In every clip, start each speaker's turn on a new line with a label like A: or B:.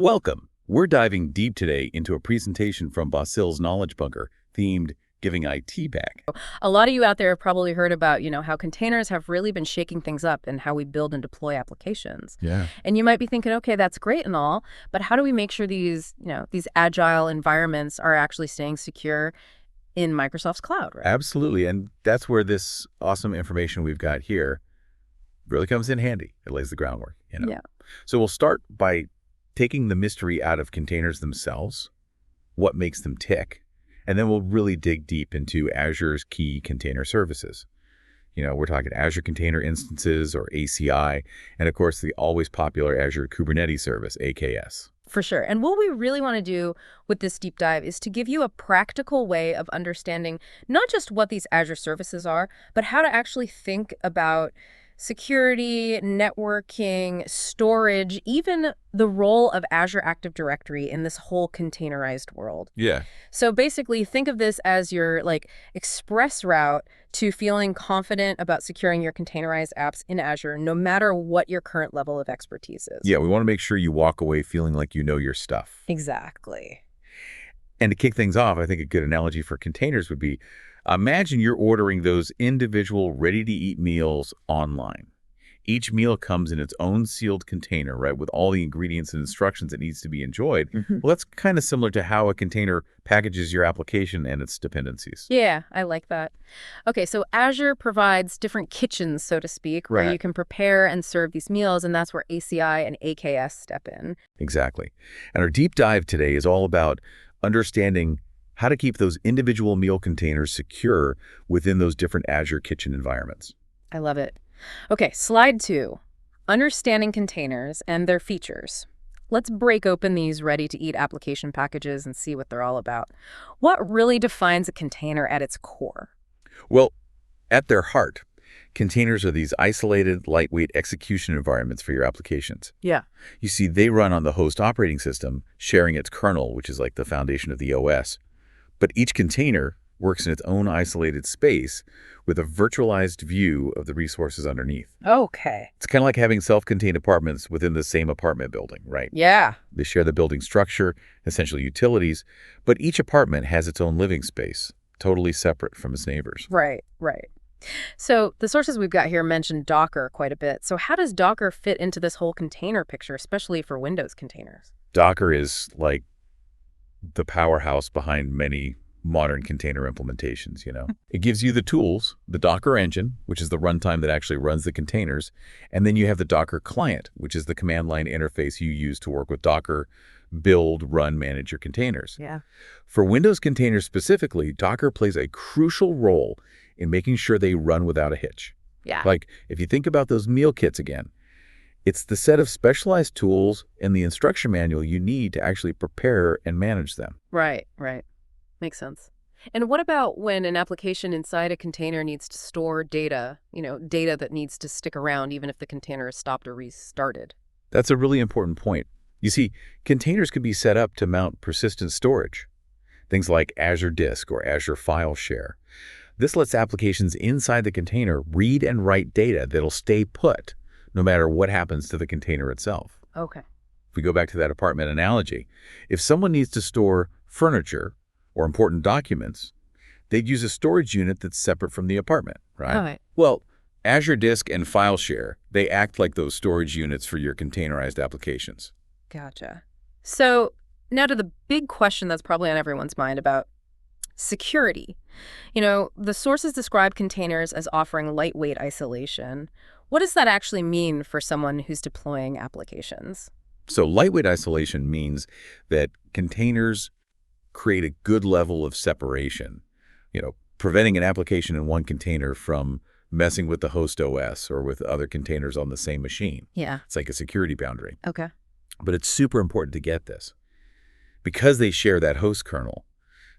A: Welcome. We're diving deep today into a presentation from Basil's Knowledge Bunker themed Giving IT Back.
B: A lot of you out there have probably heard about, how containers have really been shaking things up and how we build and deploy applications.
A: Yeah.
B: And you might be thinking, okay, that's great and all, but how do we make sure these agile environments are actually staying secure in Microsoft's cloud, right?
A: Absolutely. And that's where this awesome information we've got here really comes in handy. It lays the groundwork.
B: Yeah.
A: So we'll start by taking the mystery out of containers themselves, what makes them tick, and then we'll really dig deep into Azure's key container services. We're talking Azure Container Instances, or ACI, and of course the always popular Azure Kubernetes Service, AKS.
B: For sure. And what we really want to do with this deep dive is to give you a practical way of understanding not just what these Azure services are, but how to actually think about security, networking, storage, even the role of Azure Active Directory in this whole containerized world.
A: Yeah.
B: So basically, think of this as your express route to feeling confident about securing your containerized apps in Azure, no matter what your current level of expertise is.
A: Yeah, we want to make sure you walk away feeling like you know your stuff.
B: Exactly.
A: And to kick things off, I think a good analogy for containers would be, imagine you're ordering those individual ready-to-eat meals online. Each meal comes in its own sealed container, right, with all the ingredients and instructions it needs to be enjoyed. Well, that's kind of similar to how a container packages your application and its dependencies.
B: Yeah, I like that. Okay, so Azure provides different kitchens, so to speak, where you can prepare and serve these meals, and that's where ACI and AKS step in.
A: Exactly. And our deep dive today is all about understanding how to keep those individual meal containers secure within those different Azure kitchen environments.
B: I love it. Okay, slide 2, understanding containers and their features. Let's break open these ready-to-eat application packages and see what they're all about. What really defines a container at its core?
A: Well, at their heart, containers are these isolated, lightweight execution environments for your applications.
B: Yeah.
A: You see, they run on the host operating system, sharing its kernel, which is like the foundation of the OS. But each container works in its own isolated space with a virtualized view of the resources underneath.
B: Okay.
A: It's kind of like having self-contained apartments within the same apartment building, right?
B: Yeah.
A: They share the building structure, essentially utilities, but each apartment has its own living space, totally separate from its neighbors.
B: Right. So the sources we've got here mention Docker quite a bit. So how does Docker fit into this whole container picture, especially for Windows containers?
A: Docker is like the powerhouse behind many modern container implementations. It gives you the tools, the Docker engine, which is the runtime that actually runs the containers, and then you have the Docker client, which is the command line interface you use to work with Docker, build, run, manage your containers.
B: Yeah.
A: For Windows containers specifically, Docker plays a crucial role in making sure they run without a hitch.
B: Yeah.
A: Like, if you think about those meal kits again, it's the set of specialized tools and the instruction manual you need to actually prepare and manage them.
B: Right. Makes sense. And what about when an application inside a container needs to store data, data that needs to stick around even if the container is stopped or restarted?
A: That's a really important point. You see, containers can be set up to mount persistent storage, things like Azure Disk or Azure File Share. This lets applications inside the container read and write data that'll stay put no matter what happens to the container itself.
B: Okay.
A: If we go back to that apartment analogy, if someone needs to store furniture or important documents, they'd use a storage unit that's separate from the apartment, right?
B: All right.
A: Well, Azure Disk and File Share, they act like those storage units for your containerized applications.
B: Gotcha. So now to the big question that's probably on everyone's mind about security. The sources describe containers as offering lightweight isolation. What does that actually mean for someone who's deploying applications?
A: So lightweight isolation means that containers create a good level of separation, preventing an application in one container from messing with the host OS or with other containers on the same machine.
B: Yeah.
A: It's like a security boundary.
B: Okay.
A: But it's super important to get this. Because they share that host kernel,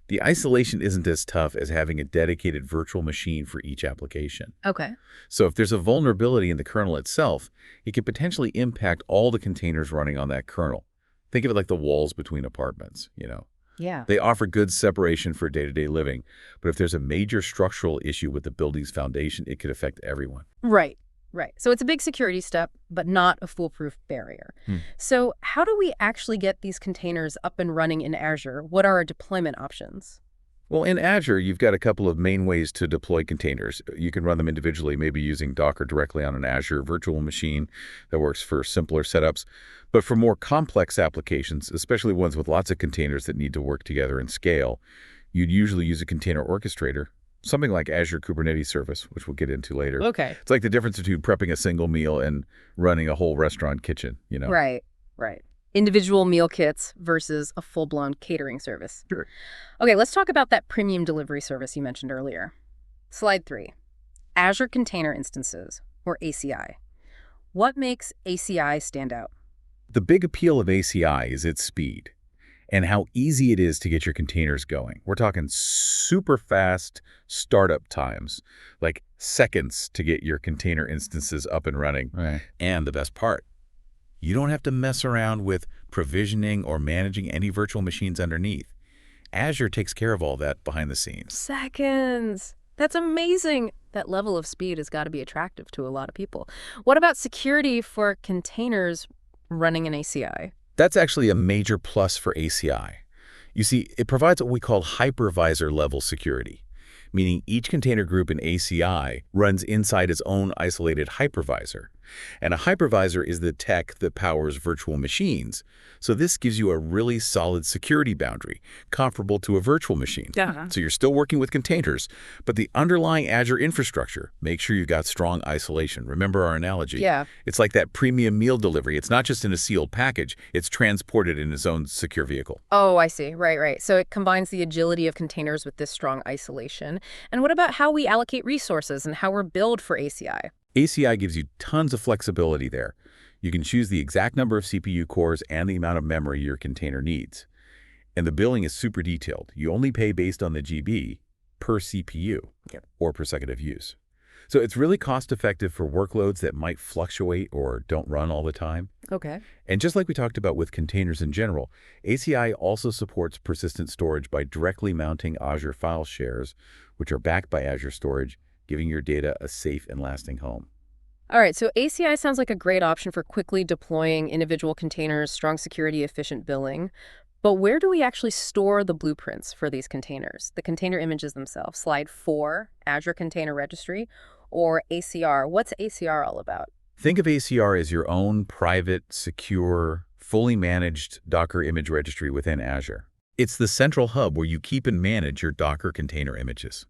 A: the isolation isn't as tough as having a dedicated virtual machine for each application.
B: Okay.
A: So if there's a vulnerability in the kernel itself, it could potentially impact all the containers running on that kernel. Think of it like the walls between apartments,
B: Yeah.
A: They offer good separation for day-to-day living, but if there's a major structural issue with the building's foundation, it could affect everyone.
B: Right. Right. So it's a big security step, but not a foolproof barrier.
A: Hmm.
B: So how do we actually get these containers up and running in Azure? What are our deployment options?
A: Well, in Azure, you've got a couple of main ways to deploy containers. You can run them individually, maybe using Docker directly on an Azure virtual machine that works for simpler setups. But for more complex applications, especially ones with lots of containers that need to work together and scale, you'd usually use a container orchestrator, something like Azure Kubernetes Service, which we'll get into later.
B: Okay.
A: It's like the difference between prepping a single meal and running a whole restaurant kitchen.
B: Right, right. Individual meal kits versus a full-blown catering service.
A: Sure.
B: Okay, let's talk about that premium delivery service you mentioned earlier. Slide 3. Azure Container Instances, or ACI. What makes ACI stand out?
A: The big appeal of ACI is its speed and how easy it is to get your containers going. We're talking super fast startup times, like seconds to get your container instances up and running.
C: Right.
A: And the best part, you don't have to mess around with provisioning or managing any virtual machines underneath. Azure takes care of all that behind the scenes.
B: Seconds. That's amazing. That level of speed has got to be attractive to a lot of people. What about security for containers running in ACI?
A: That's actually a major plus for ACI. You see, it provides what we call hypervisor level security, meaning each container group in ACI runs inside its own isolated hypervisor. And a hypervisor is the tech that powers virtual machines. So this gives you a really solid security boundary, comparable to a virtual machine.
B: Yeah.
A: So you're still working with containers, but the underlying Azure infrastructure makes sure you've got strong isolation. Remember our analogy?
B: Yeah.
A: It's like that premium meal delivery. It's not just in a sealed package. It's transported in its own secure vehicle.
B: Oh, I see. Right, right. So it combines the agility of containers with this strong isolation. And what about how we allocate resources and how we're billed for ACI?
A: ACI gives you tons of flexibility there. You can choose the exact number of CPU cores and the amount of memory your container needs. And the billing is super detailed. You only pay based on the GB per CPU or per second of use. So it's really cost-effective for workloads that might fluctuate or don't run all the time.
B: Okay.
A: And just like we talked about with containers in general, ACI also supports persistent storage by directly mounting Azure file shares, which are backed by Azure Storage, giving your data a safe and lasting home.
B: All right, so ACI sounds like a great option for quickly deploying individual containers, strong security, efficient billing. But where do we actually store the blueprints for these containers, the container images themselves? Slide 4, Azure Container Registry, or ACR. What's ACR all about?
A: Think of ACR as your own private, secure, fully managed Docker image registry within Azure. It's the central hub where you keep and manage your Docker container images.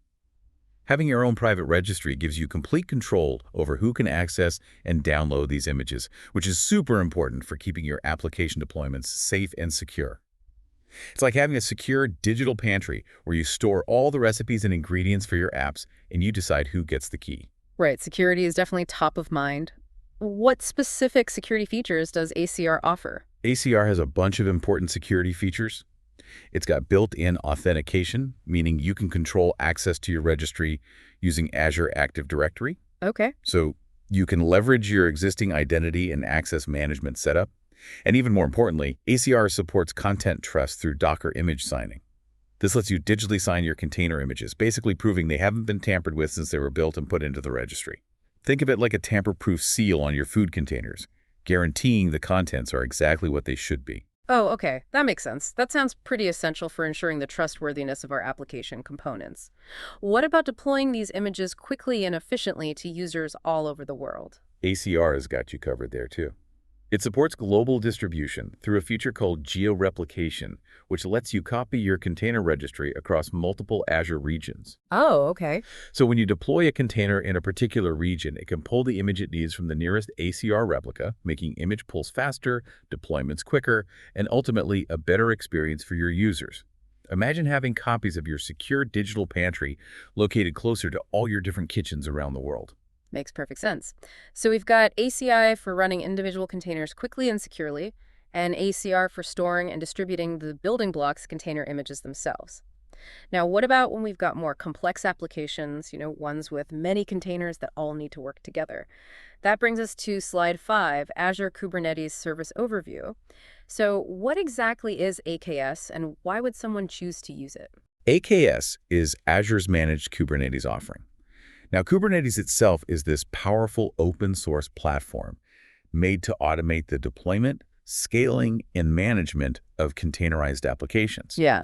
A: Having your own private registry gives you complete control over who can access and download these images, which is super important for keeping your application deployments safe and secure. It's like having a secure digital pantry where you store all the recipes and ingredients for your apps, and you decide who gets the key.
B: Right, security is definitely top of mind. What specific security features does ACR offer?
A: ACR has a bunch of important security features. It's got built-in authentication, meaning you can control access to your registry using Azure Active Directory.
B: Okay.
A: So you can leverage your existing identity and access management setup. And even more importantly, ACR supports content trust through Docker image signing. This lets you digitally sign your container images, basically proving they haven't been tampered with since they were built and put into the registry. Think of it like a tamper-proof seal on your food containers, guaranteeing the contents are exactly what they should be.
B: Oh, okay. That makes sense. That sounds pretty essential for ensuring the trustworthiness of our application components. What about deploying these images quickly and efficiently to users all over the world?
A: ACR has got you covered there too. It supports global distribution through a feature called geo-replication, which lets you copy your container registry across multiple Azure regions.
B: Oh, okay.
A: So when you deploy a container in a particular region, it can pull the image it needs from the nearest ACR replica, making image pulls faster, deployments quicker, and ultimately a better experience for your users. Imagine having copies of your secure digital pantry located closer to all your different kitchens around the world.
B: Makes perfect sense. So we've got ACI for running individual containers quickly and securely, and ACR for storing and distributing the building blocks container images themselves. Now, what about when we've got more complex applications, ones with many containers that all need to work together? That brings us to slide 5, Azure Kubernetes Service Overview. So what exactly is AKS, and why would someone choose to use it?
A: AKS is Azure's managed Kubernetes offering. Now, Kubernetes itself is this powerful open source platform made to automate the deployment, scaling, and management of containerized applications.
B: Yeah.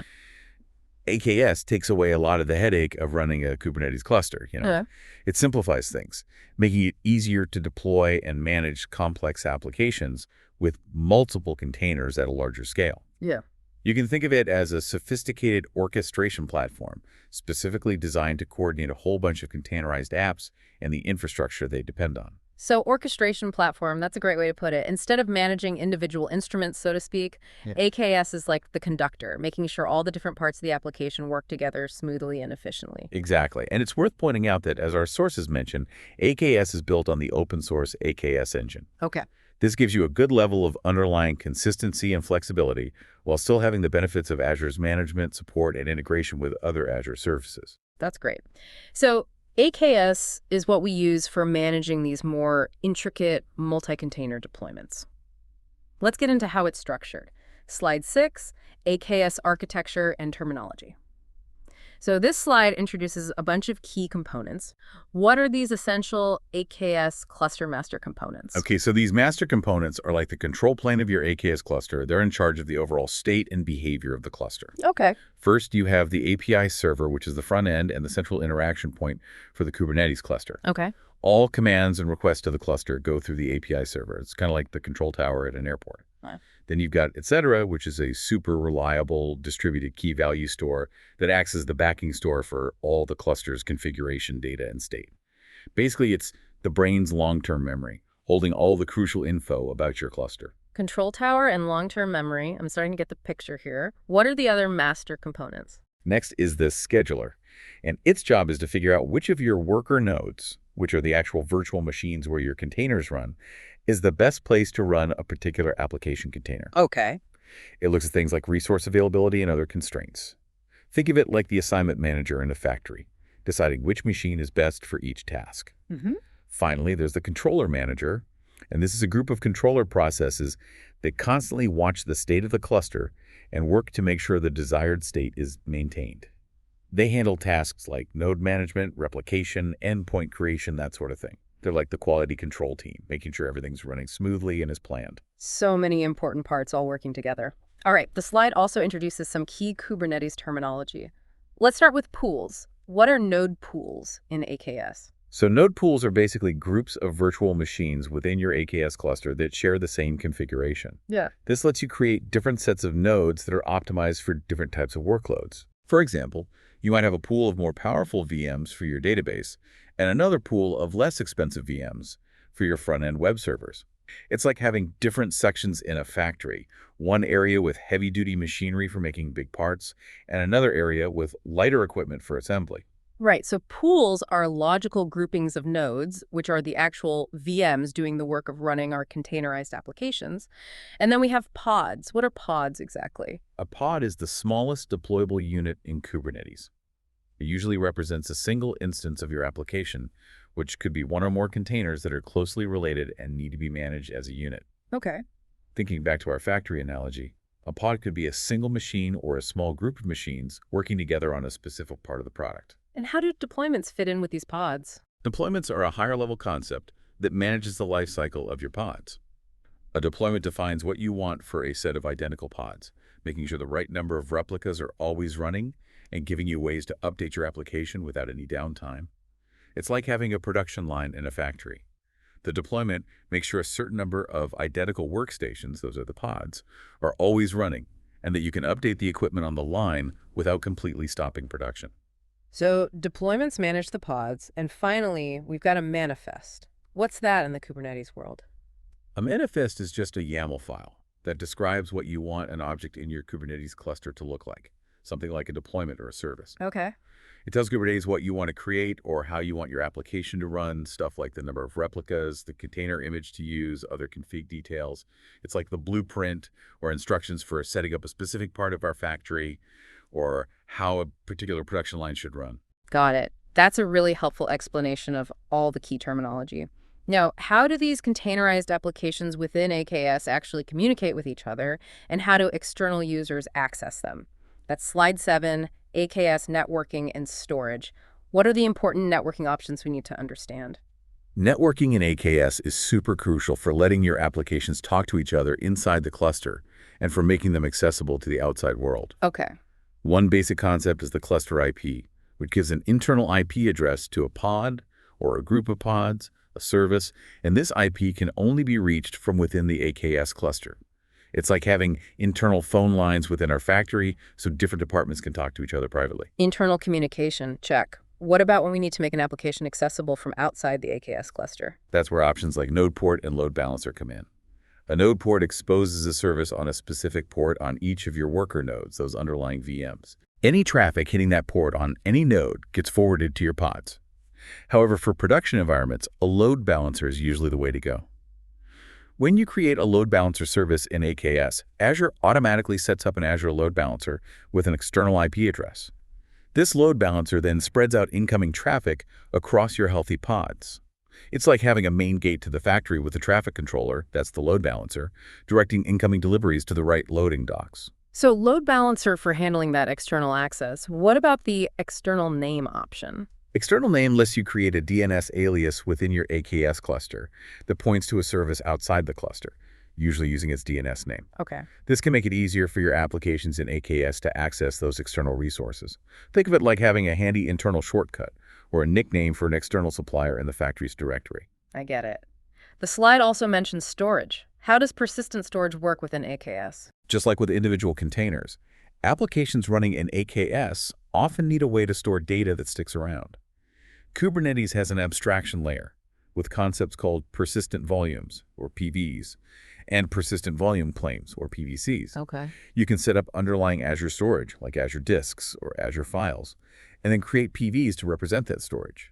A: AKS takes away a lot of the headache of running a Kubernetes cluster.
B: Yeah.
A: It simplifies things, making it easier to deploy and manage complex applications with multiple containers at a larger scale.
B: Yeah.
A: You can think of it as a sophisticated orchestration platform, specifically designed to coordinate a whole bunch of containerized apps and the infrastructure they depend on.
B: So orchestration platform, that's a great way to put it. Instead of managing individual instruments, so to speak,
A: Yeah.
B: AKS is like the conductor, making sure all the different parts of the application work together smoothly and efficiently.
A: Exactly. And it's worth pointing out that, as our sources mention, AKS is built on the open source AKS engine.
B: Okay.
A: This gives you a good level of underlying consistency and flexibility while still having the benefits of Azure's management, support, and integration with other Azure services.
B: That's great. So AKS is what we use for managing these more intricate multi-container deployments. Let's get into how it's structured. Slide 6, AKS architecture and terminology. So this slide introduces a bunch of key components. What are these essential AKS cluster master components?
A: Okay, so these master components are like the control plane of your AKS cluster. They're in charge of the overall state and behavior of the cluster.
B: Okay.
A: First, you have the API server, which is the front end and the central interaction point for the Kubernetes cluster.
B: Okay.
A: All commands and requests to the cluster go through the API server. It's kind of like the control tower at an airport.
B: Wow.
A: Then you've got etc., which is a super reliable distributed key value store that acts as the backing store for all the cluster's configuration data and state. Basically, it's the brain's long-term memory, holding all the crucial info about your cluster.
B: Control tower and long-term memory. I'm starting to get the picture here. What are the other master components?
A: Next is the scheduler, and its job is to figure out which of your worker nodes, which are the actual virtual machines where your containers run, is the best place to run a particular application container.
B: Okay.
A: It looks at things like resource availability and other constraints. Think of it like the assignment manager in a factory, deciding which machine is best for each task.
B: Mm-hmm.
A: Finally, there's the controller manager, and this is a group of controller processes that constantly watch the state of the cluster and work to make sure the desired state is maintained. They handle tasks like node management, replication, endpoint creation, that sort of thing. They're like the quality control team, making sure everything's running smoothly and as planned.
B: So many important parts all working together. All right, the slide also introduces some key Kubernetes terminology. Let's start with pools. What are node pools in AKS?
A: So node pools are basically groups of virtual machines within your AKS cluster that share the same configuration.
B: Yeah.
A: This lets you create different sets of nodes that are optimized for different types of workloads. For example, you might have a pool of more powerful VMs for your database and another pool of less expensive VMs for your front-end web servers. It's like having different sections in a factory, one area with heavy-duty machinery for making big parts, and another area with lighter equipment for assembly.
B: Right, so pools are logical groupings of nodes, which are the actual VMs doing the work of running our containerized applications. And then we have pods. What are pods exactly?
A: A pod is the smallest deployable unit in Kubernetes. It usually represents a single instance of your application, which could be one or more containers that are closely related and need to be managed as a unit.
B: Okay.
A: Thinking back to our factory analogy, a pod could be a single machine or a small group of machines working together on a specific part of the product.
B: And how do deployments fit in with these pods?
A: Deployments are a higher-level concept that manages the life cycle of your pods. A deployment defines what you want for a set of identical pods, making sure the right number of replicas are always running and giving you ways to update your application without any downtime. It's like having a production line in a factory. The deployment makes sure a certain number of identical workstations, those are the pods, are always running, and that you can update the equipment on the line without completely stopping production.
B: So deployments manage the pods, and finally, we've got a manifest. What's that in the Kubernetes world?
A: A manifest is just a YAML file that describes what you want an object in your Kubernetes cluster to look like, something like a deployment or a service.
B: Okay.
A: It tells Kubernetes what you want to create or how you want your application to run, stuff like the number of replicas, the container image to use, other config details. It's like the blueprint or instructions for setting up a specific part of our factory or how a particular production line should run.
B: Got it. That's a really helpful explanation of all the key terminology. Now, how do these containerized applications within AKS actually communicate with each other, and how do external users access them? That's slide 7, AKS networking and storage. What are the important networking options we need to understand?
A: Networking in AKS is super crucial for letting your applications talk to each other inside the cluster and for making them accessible to the outside world.
B: Okay.
A: One basic concept is the cluster IP, which gives an internal IP address to a pod or a group of pods, a service, and this IP can only be reached from within the AKS cluster. It's like having internal phone lines within our factory so different departments can talk to each other privately.
B: Internal communication, check. What about when we need to make an application accessible from outside the AKS cluster?
A: That's where options like node port and load balancer come in. A node port exposes a service on a specific port on each of your worker nodes, those underlying VMs. Any traffic hitting that port on any node gets forwarded to your pods. However, for production environments, a load balancer is usually the way to go. When you create a load balancer service in AKS, Azure automatically sets up an Azure load balancer with an external IP address. This load balancer then spreads out incoming traffic across your healthy pods. It's like having a main gate to the factory with a traffic controller, that's the load balancer, directing incoming deliveries to the right loading docks.
B: So load balancer for handling that external access. What about the external name option?
A: External name lets you create a DNS alias within your AKS cluster that points to a service outside the cluster, usually using its DNS name.
B: Okay.
A: This can make it easier for your applications in AKS to access those external resources. Think of it like having a handy internal shortcut or a nickname for an external supplier in the factory's directory.
B: I get it. The slide also mentions storage. How does persistent storage work within AKS?
A: Just like with individual containers, applications running in AKS often need a way to store data that sticks around. Kubernetes has an abstraction layer with concepts called persistent volumes, or PVs, and persistent volume claims, or PVCs.
B: Okay.
A: You can set up underlying Azure storage, like Azure Disks or Azure Files, and then create PVs to represent that storage.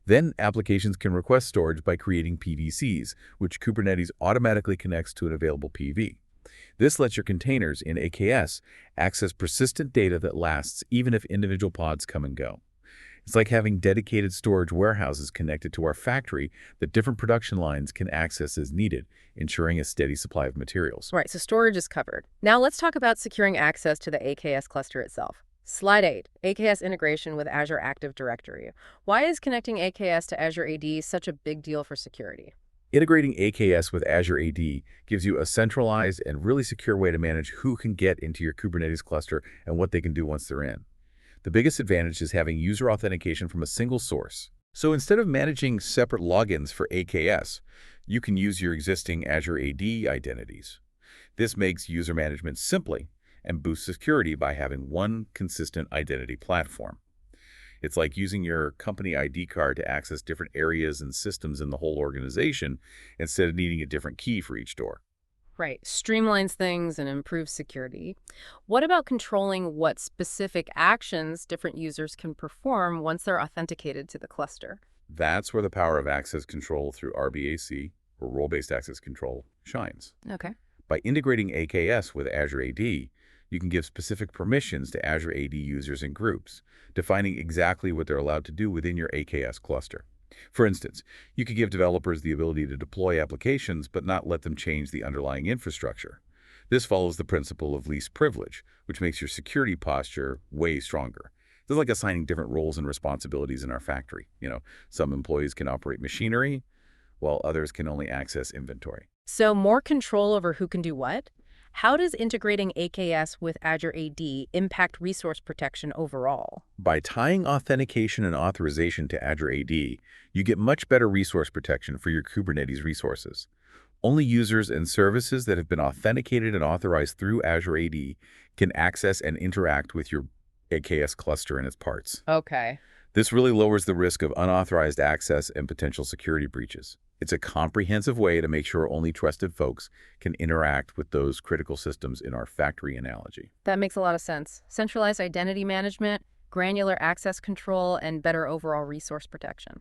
A: Then applications can request storage by creating PVCs, which Kubernetes automatically connects to an available PV. This lets your containers in AKS access persistent data that lasts even if individual pods come and go. It's like having dedicated storage warehouses connected to our factory that different production lines can access as needed, ensuring a steady supply of materials.
B: Right, so storage is covered. Now let's talk about securing access to the AKS cluster itself. Slide 8, AKS integration with Azure Active Directory. Why is connecting AKS to Azure AD such a big deal for security?
A: Integrating AKS with Azure AD gives you a centralized and really secure way to manage who can get into your Kubernetes cluster and what they can do once they're in. The biggest advantage is having user authentication from a single source. So instead of managing separate logins for AKS, you can use your existing Azure AD identities. This makes user management simply and boosts security by having one consistent identity platform. It's like using your company ID card to access different areas and systems in the whole organization instead of needing a different key for each door.
B: Right, streamlines things and improves security. What about controlling what specific actions different users can perform once they're authenticated to the cluster?
A: That's where the power of access control through RBAC, or role-based access control, shines.
B: Okay.
A: By integrating AKS with Azure AD, you can give specific permissions to Azure AD users and groups, defining exactly what they're allowed to do within your AKS cluster. For instance, you could give developers the ability to deploy applications but not let them change the underlying infrastructure. This follows the principle of least privilege, which makes your security posture way stronger. It's like assigning different roles and responsibilities in our factory. Some employees can operate machinery, while others can only access inventory.
B: So more control over who can do what? How does integrating AKS with Azure AD impact resource protection overall?
A: By tying authentication and authorization to Azure AD, you get much better resource protection for your Kubernetes resources. Only users and services that have been authenticated and authorized through Azure AD can access and interact with your AKS cluster and its parts.
B: Okay.
A: This really lowers the risk of unauthorized access and potential security breaches. It's a comprehensive way to make sure only trusted folks can interact with those critical systems in our factory analogy.
B: That makes a lot of sense. Centralized identity management, granular access control, and better overall resource protection.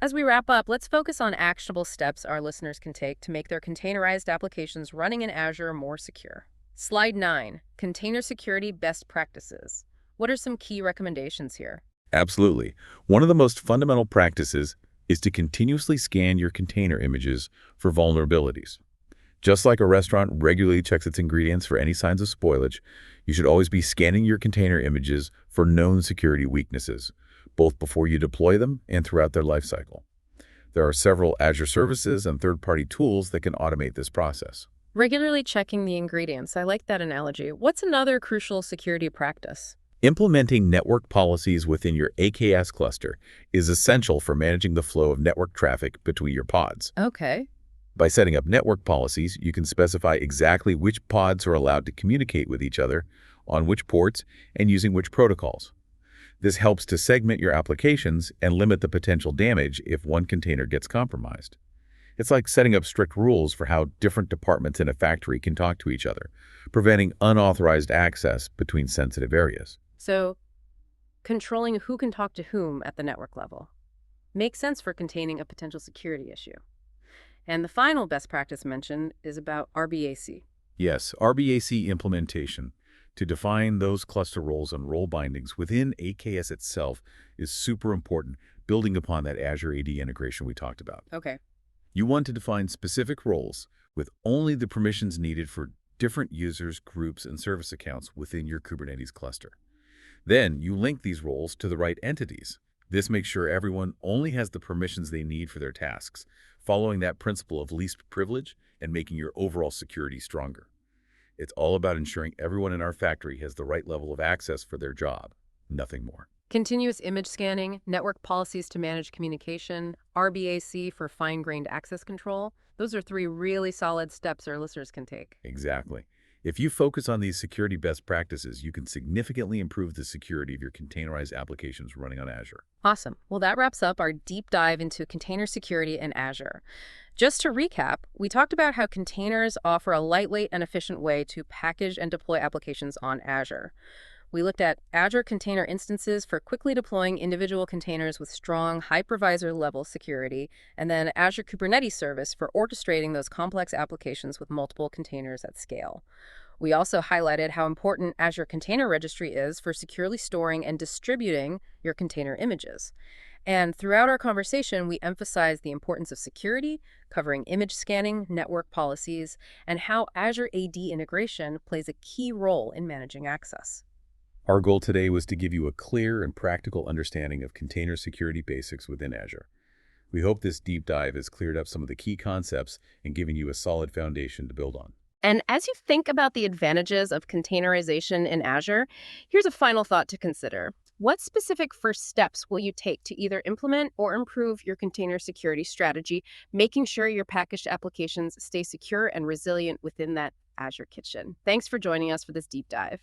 B: As we wrap up, let's focus on actionable steps our listeners can take to make their containerized applications running in Azure more secure. Slide 9, Container Security Best Practices. What are some key recommendations here?
A: Absolutely. One of the most fundamental practices is to continuously scan your container images for vulnerabilities. Just like a restaurant regularly checks its ingredients for any signs of spoilage, you should always be scanning your container images for known security weaknesses. both before you deploy them and throughout their lifecycle. There are several Azure services and third-party tools that can automate this process.
B: Regularly checking the ingredients. I like that analogy. What's another crucial security practice?
A: Implementing network policies within your AKS cluster is essential for managing the flow of network traffic between your pods.
B: Okay.
A: By setting up network policies, you can specify exactly which pods are allowed to communicate with each other, on which ports, and using which protocols. This helps to segment your applications and limit the potential damage if one container gets compromised. It's like setting up strict rules for how different departments in a factory can talk to each other, preventing unauthorized access between sensitive areas.
B: So, controlling who can talk to whom at the network level makes sense for containing a potential security issue. And the final best practice mentioned is about RBAC.
A: Yes, RBAC implementation to define those cluster roles and role bindings within AKS itself is super important, building upon that Azure AD integration we talked about.
B: Okay.
A: You want to define specific roles with only the permissions needed for different users, groups, and service accounts within your Kubernetes cluster. Then you link these roles to the right entities. This makes sure everyone only has the permissions they need for their tasks, following that principle of least privilege and making your overall security stronger. It's all about ensuring everyone in our factory has the right level of access for their job, nothing more.
B: Continuous image scanning, network policies to manage communication, RBAC for fine-grained access control. Those are three really solid steps our listeners can take.
A: Exactly. If you focus on these security best practices, you can significantly improve the security of your containerized applications running on Azure.
B: Awesome. Well, that wraps up our deep dive into container security in Azure. Just to recap, we talked about how containers offer a lightweight and efficient way to package and deploy applications on Azure. We looked at Azure container instances for quickly deploying individual containers with strong hypervisor-level security, and then Azure Kubernetes Service for orchestrating those complex applications with multiple containers at scale. We also highlighted how important Azure Container Registry is for securely storing and distributing your container images. And throughout our conversation, we emphasized the importance of security, covering image scanning, network policies, and how Azure AD integration plays a key role in managing access.
A: Our goal today was to give you a clear and practical understanding of container security basics within Azure. We hope this deep dive has cleared up some of the key concepts and given you a solid foundation to build on.
B: And as you think about the advantages of containerization in Azure, here's a final thought to consider. What specific first steps will you take to either implement or improve your container security strategy, making sure your packaged applications stay secure and resilient within that Azure kitchen? Thanks for joining us for this deep dive.